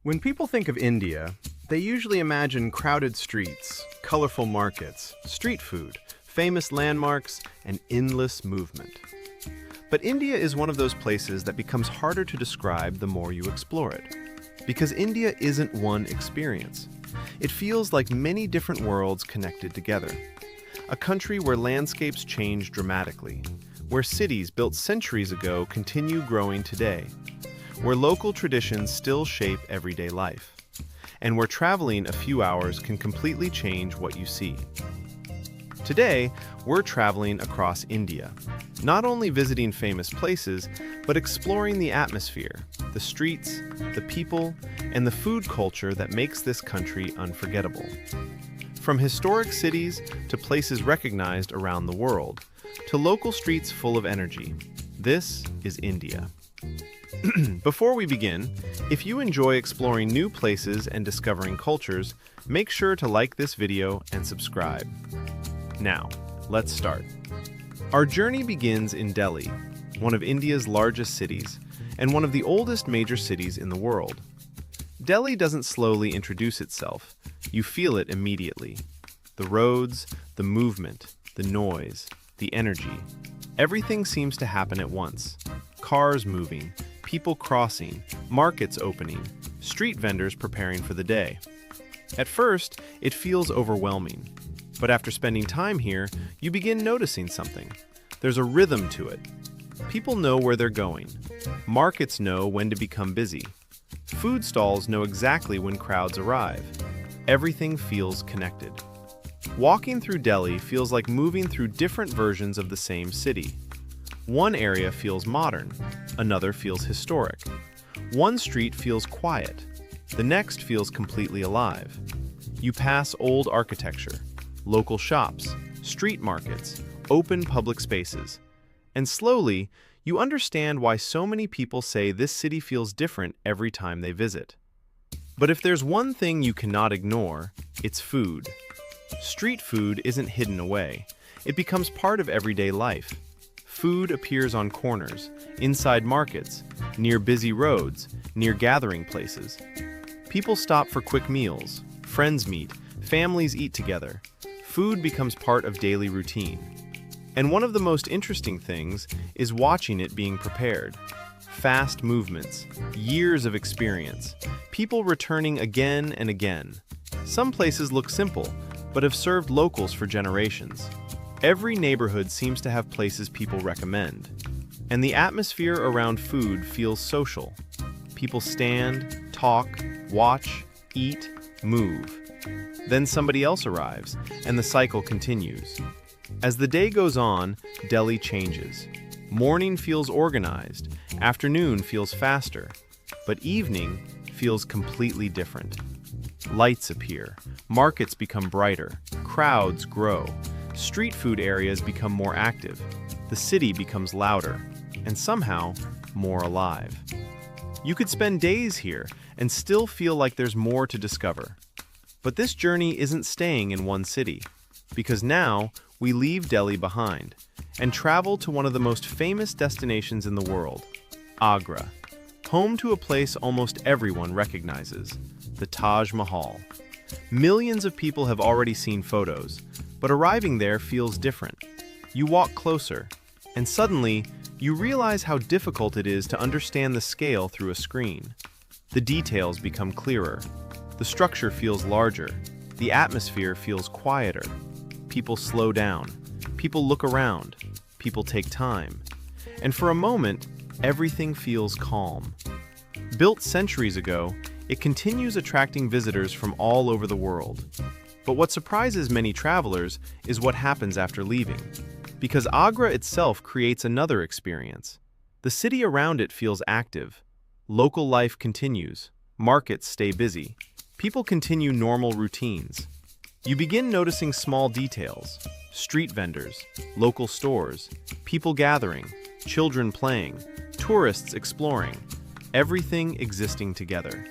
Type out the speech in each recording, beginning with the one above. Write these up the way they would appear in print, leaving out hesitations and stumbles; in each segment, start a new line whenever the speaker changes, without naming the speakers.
When people think of India, they usually imagine crowded streets, colorful markets, street food, famous landmarks, and endless movement. But India is one of those places that becomes harder to describe the more you explore it. Because India isn't one experience. It feels like many different worlds connected together. A country where landscapes change dramatically, where cities built centuries ago continue growing today, where local traditions still shape everyday life, and where traveling a few hours can completely change what you see. Today, we're traveling across India, not only visiting famous places, but exploring the atmosphere, the streets, the people, and the food culture that makes this country unforgettable. From historic cities to places recognized around the world, to local streets full of energy, this is India. Before we begin, if you enjoy exploring new places and discovering cultures, make sure to like this video and subscribe. Now, let's start. Our journey begins in Delhi, one of India's largest cities, and one of the oldest major cities in the world. Delhi doesn't slowly introduce itself. You feel it immediately. The roads, the movement, the noise, the energy. Everything seems to happen at once. Cars moving, people crossing, markets opening, street vendors preparing for the day. At first, it feels overwhelming. But after spending time here, you begin noticing something. There's a rhythm to it. People know where they're going. Markets know when to become busy. Food stalls know exactly when crowds arrive. Everything feels connected. Walking through Delhi feels like moving through different versions of the same city. One area feels modern, another feels historic. One street feels quiet, the next feels completely alive. You pass old architecture, local shops, street markets, open public spaces. And slowly, you understand why so many people say this city feels different every time they visit. But if there's one thing you cannot ignore, it's food. Street food isn't hidden away. It becomes part of everyday life. Food appears on corners, inside markets, near busy roads, near gathering places. People stop for quick meals, friends meet, families eat together. Food becomes part of daily routine. And one of the most interesting things is watching it being prepared. Fast movements, years of experience, people returning again and again. Some places look simple, but have served locals for generations. Every neighborhood seems to have places people recommend. And the atmosphere around food feels social. People stand, talk, watch, eat, move. Then somebody else arrives, and the cycle continues. As the day goes on, Delhi changes. Morning feels organized, afternoon feels faster, but evening feels completely different. Lights appear, markets become brighter, crowds grow, street food areas become more active, the city becomes louder, and somehow more alive. You could spend days here and still feel like there's more to discover. But this journey isn't staying in one city, because now we leave Delhi behind and travel to one of the most famous destinations in the world, Agra, home to a place almost everyone recognizes, the Taj Mahal. Millions of people have already seen photos, but arriving there feels different. You walk closer, and suddenly, you realize how difficult it is to understand the scale through a screen. The details become clearer. The structure feels larger. The atmosphere feels quieter. People slow down. People look around. People take time. And for a moment, everything feels calm. Built centuries ago, it continues attracting visitors from all over the world. But what surprises many travelers is what happens after leaving. Because Agra itself creates another experience. The city around it feels active. Local life continues. Markets stay busy. People continue normal routines. You begin noticing small details. Street vendors, local stores, people gathering, children playing, tourists exploring, everything existing together.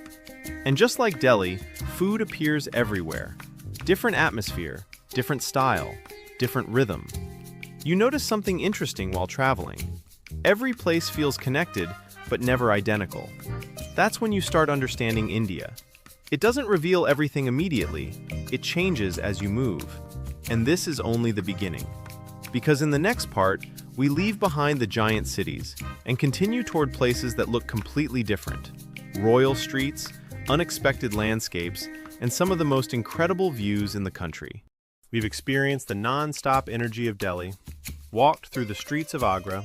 And just like Delhi, food appears everywhere. Different atmosphere, different style, different rhythm. You notice something interesting while traveling. Every place feels connected, but never identical. That's when you start understanding India. It doesn't reveal everything immediately, it changes as you move. And this is only the beginning. Because in the next part, we leave behind the giant cities and continue toward places that look completely different. Royal streets, unexpected landscapes, and some of the most incredible views in the country. We've experienced the non-stop energy of Delhi, walked through the streets of Agra,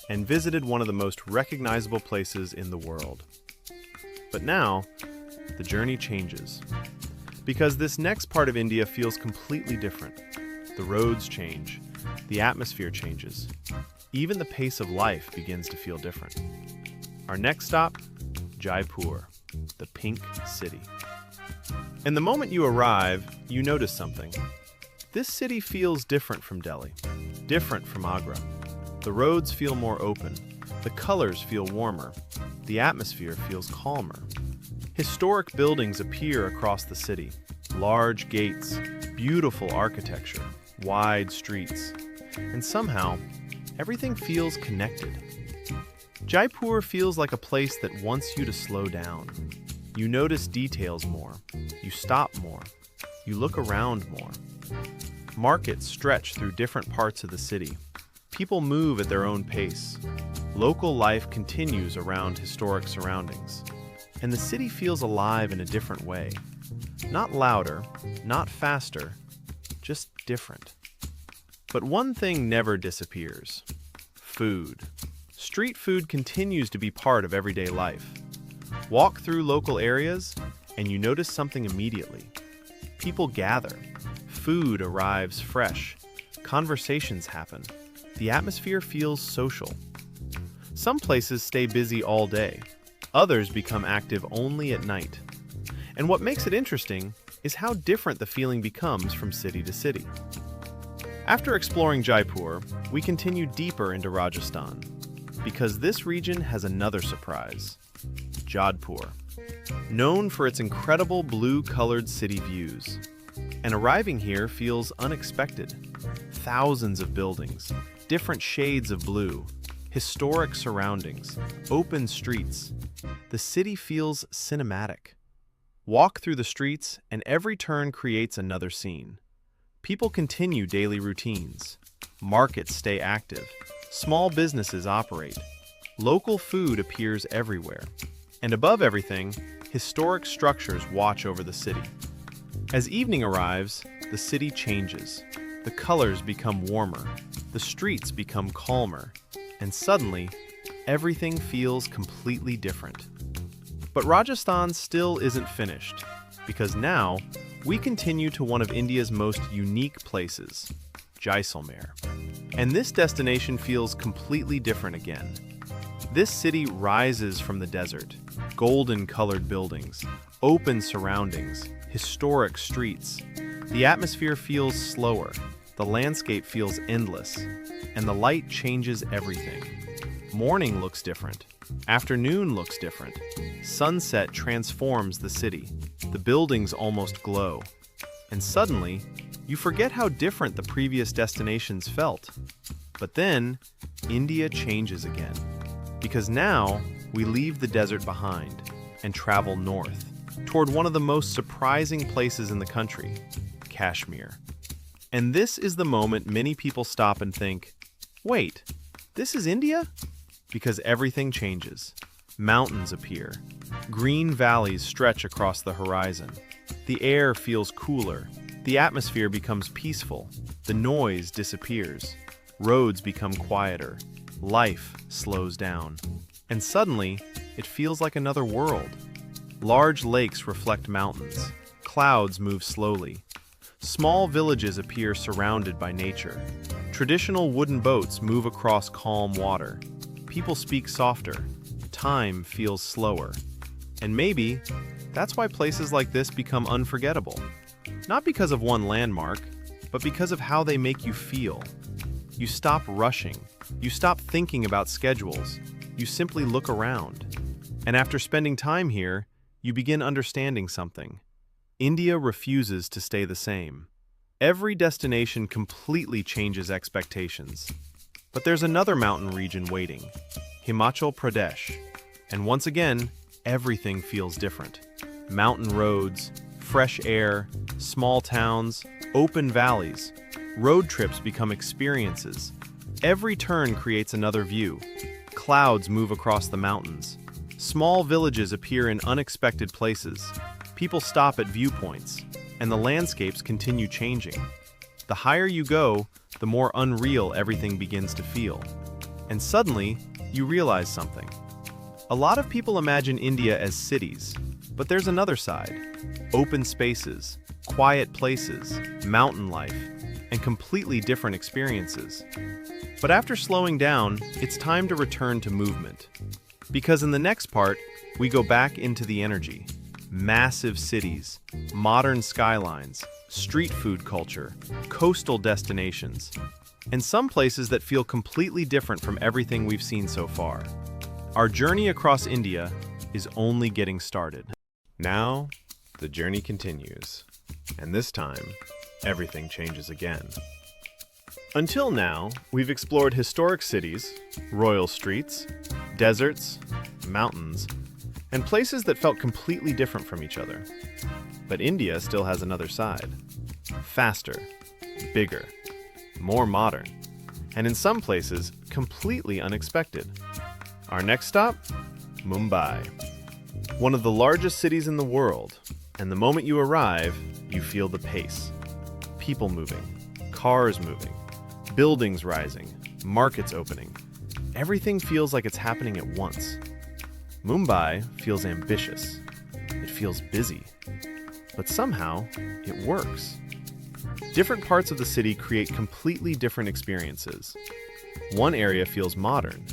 and visited one of the most recognizable places in the world. But now, the journey changes. Because this next part of India feels completely different. The roads change, the atmosphere changes, even the pace of life begins to feel different. Our next stop, Jaipur, the Pink City. And the moment you arrive, you notice something. This city feels different from Delhi, different from Agra. The roads feel more open, the colors feel warmer, the atmosphere feels calmer. Historic buildings appear across the city, large gates, beautiful architecture, wide streets, and somehow, everything feels connected. Jaipur feels like a place that wants you to slow down. You notice details more, you stop more, you look around more. Markets stretch through different parts of the city. People move at their own pace. Local life continues around historic surroundings. And the city feels alive in a different way. Not louder, not faster, just different. But one thing never disappears: food. Street food continues to be part of everyday life. Walk through local areas, and you notice something immediately. People gather. Food arrives fresh. Conversations happen. The atmosphere feels social. Some places stay busy all day. Others become active only at night. And what makes it interesting is how different the feeling becomes from city to city. After exploring Jaipur, we continue deeper into Rajasthan, because this region has another surprise: Jodhpur, known for its incredible blue-colored city views. And arriving here feels unexpected. Thousands of buildings, different shades of blue, historic surroundings, open streets. The city feels cinematic. Walk through the streets, and every turn creates another scene. People continue daily routines. Markets stay active. Small businesses operate. Local food appears everywhere. And above everything, historic structures watch over the city. As evening arrives, the city changes. The colors become warmer. The streets become calmer. And suddenly, everything feels completely different. But Rajasthan still isn't finished, because now we continue to one of India's most unique places, Jaisalmer. And this destination feels completely different again. This city rises from the desert, golden-colored buildings, open surroundings, historic streets. The atmosphere feels slower, the landscape feels endless, and the light changes everything. Morning looks different. Afternoon looks different. Sunset transforms the city. The buildings almost glow. And suddenly, you forget how different the previous destinations felt. But then, India changes again. Because now, we leave the desert behind and travel north, toward one of the most surprising places in the country, Kashmir. And this is the moment many people stop and think, wait, this is India? Because everything changes. Mountains appear. Green valleys stretch across the horizon. The air feels cooler. The atmosphere becomes peaceful. The noise disappears. Roads become quieter. Life slows down. And suddenly, it feels like another world. Large lakes reflect mountains. Clouds move slowly. Small villages appear surrounded by nature. Traditional wooden boats move across calm water. People speak softer. Time feels slower. And maybe that's why places like this become unforgettable. Not because of one landmark, but because of how they make you feel. You stop rushing. You stop thinking about schedules. You simply look around. And after spending time here, you begin understanding something. India refuses to stay the same. Every destination completely changes expectations. But there's another mountain region waiting, Himachal Pradesh. And once again, everything feels different. Mountain roads, fresh air, small towns, open valleys. Road trips become experiences. Every turn creates another view. Clouds move across the mountains. Small villages appear in unexpected places. People stop at viewpoints, and the landscapes continue changing. The higher you go, the more unreal everything begins to feel. And suddenly, you realize something. A lot of people imagine India as cities, but there's another side. Open spaces, quiet places, mountain life, and completely different experiences. But after slowing down, it's time to return to movement. Because in the next part, we go back into the energy. Massive cities, modern skylines, street food culture, coastal destinations, and some places that feel completely different from everything we've seen so far. Our journey across India is only getting started. Now, the journey continues, and this time, everything changes again. Until now, we've explored historic cities, royal streets, deserts, mountains, and places that felt completely different from each other. But India still has another side. Faster, bigger, more modern, and in some places, completely unexpected. Our next stop? Mumbai. One of the largest cities in the world, and the moment you arrive, you feel the pace. People moving, cars moving, buildings rising, markets opening. Everything feels like it's happening at once. Mumbai feels ambitious. It feels busy. But somehow, it works. Different parts of the city create completely different experiences. One area feels modern.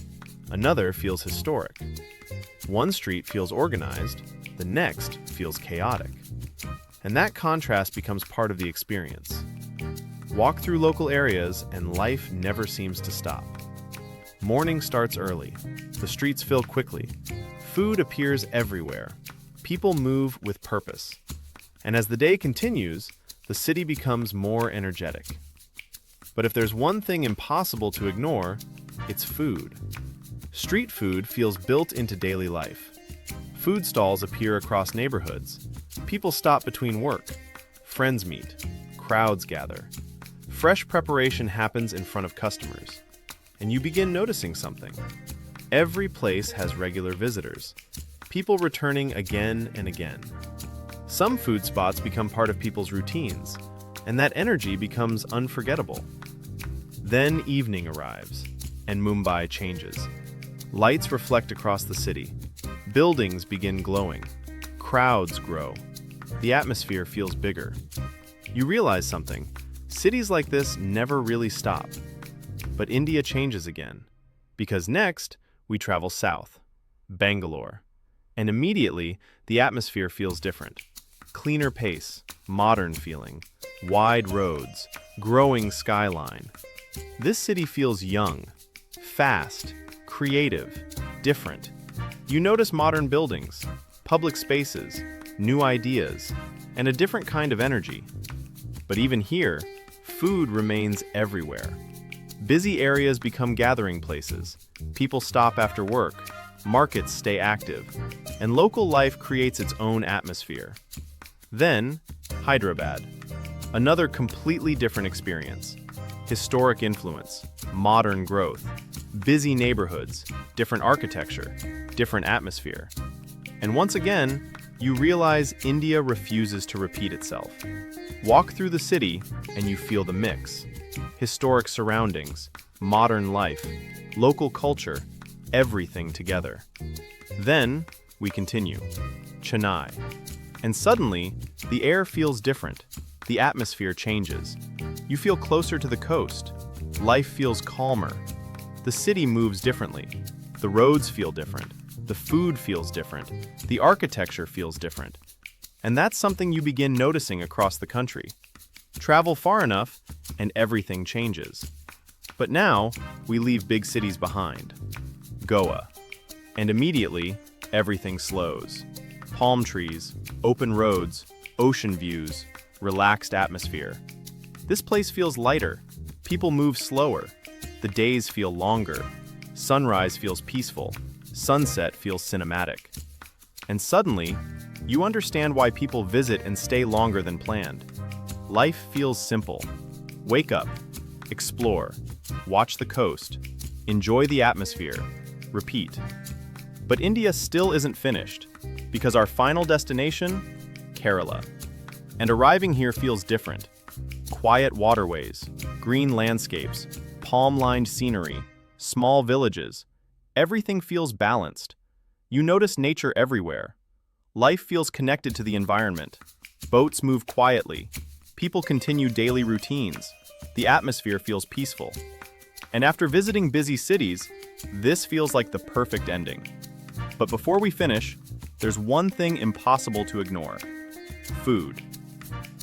Another feels historic. One street feels organized. The next feels chaotic. And that contrast becomes part of the experience. Walk through local areas and life never seems to stop. Morning starts early. The streets fill quickly. Food appears everywhere. People move with purpose. And as the day continues, the city becomes more energetic. But if there's one thing impossible to ignore, it's food. Street food feels built into daily life. Food stalls appear across neighborhoods. People stop between work. Friends meet. Crowds gather. Fresh preparation happens in front of customers. And you begin noticing something. Every place has regular visitors. People returning again and again. Some food spots become part of people's routines, and that energy becomes unforgettable. Then evening arrives, and Mumbai changes. Lights reflect across the city. Buildings begin glowing. Crowds grow. The atmosphere feels bigger. You realize something. Cities like this never really stop. But India changes again. Because next, we travel south, Bangalore. And immediately, the atmosphere feels different. Cleaner pace, modern feeling, wide roads, growing skyline. This city feels young, fast, creative, different. You notice modern buildings, public spaces, new ideas, and a different kind of energy. But even here, food remains everywhere. Busy areas become gathering places. People stop after work, markets stay active, and local life creates its own atmosphere. Then, Hyderabad. Another completely different experience. Historic influence, modern growth, busy neighborhoods, different architecture, different atmosphere. And once again, you realize India refuses to repeat itself. Walk through the city and you feel the mix. Historic surroundings, modern life, local culture, everything together. Then, we continue. Chennai. And suddenly, the air feels different. The atmosphere changes. You feel closer to the coast. Life feels calmer. The city moves differently. The roads feel different. The food feels different. The architecture feels different. And that's something you begin noticing across the country. Travel far enough, and everything changes. But now, we leave big cities behind. Goa. And immediately, everything slows. Palm trees, open roads, ocean views, relaxed atmosphere. This place feels lighter. People move slower. The days feel longer. Sunrise feels peaceful. Sunset feels cinematic. And suddenly, you understand why people visit and stay longer than planned. Life feels simple. Wake up, explore, watch the coast, enjoy the atmosphere, repeat. But India still isn't finished, because our final destination, Kerala. And arriving here feels different. Quiet waterways, green landscapes, palm-lined scenery, small villages. Everything feels balanced. You notice nature everywhere. Life feels connected to the environment. Boats move quietly. People continue daily routines. The atmosphere feels peaceful. And after visiting busy cities, this feels like the perfect ending. But before we finish, there's one thing impossible to ignore: food.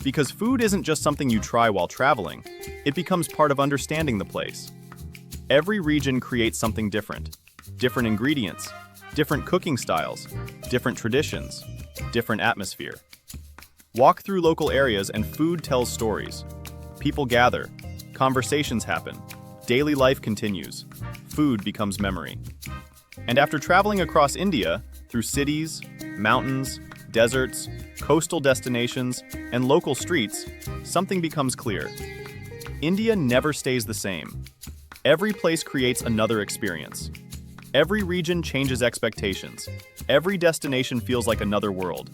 Because food isn't just something you try while traveling, it becomes part of understanding the place. Every region creates something different. Different ingredients, different cooking styles, different traditions, different atmosphere. Walk through local areas and food tells stories. People gather, conversations happen, daily life continues, food becomes memory. And after traveling across India, through cities, mountains, deserts, coastal destinations, and local streets, something becomes clear. India never stays the same. Every place creates another experience. Every region changes expectations. Every destination feels like another world.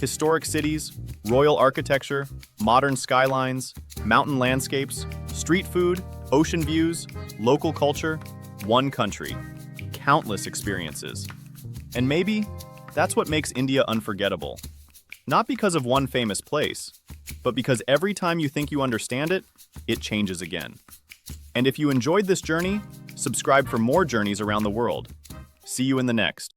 Historic cities, royal architecture, modern skylines, mountain landscapes, street food, ocean views, local culture, one country, countless experiences. And maybe that's what makes India unforgettable. Not because of one famous place, but because every time you think you understand it, it changes again. And if you enjoyed this journey, subscribe for more journeys around the world. See you in the next.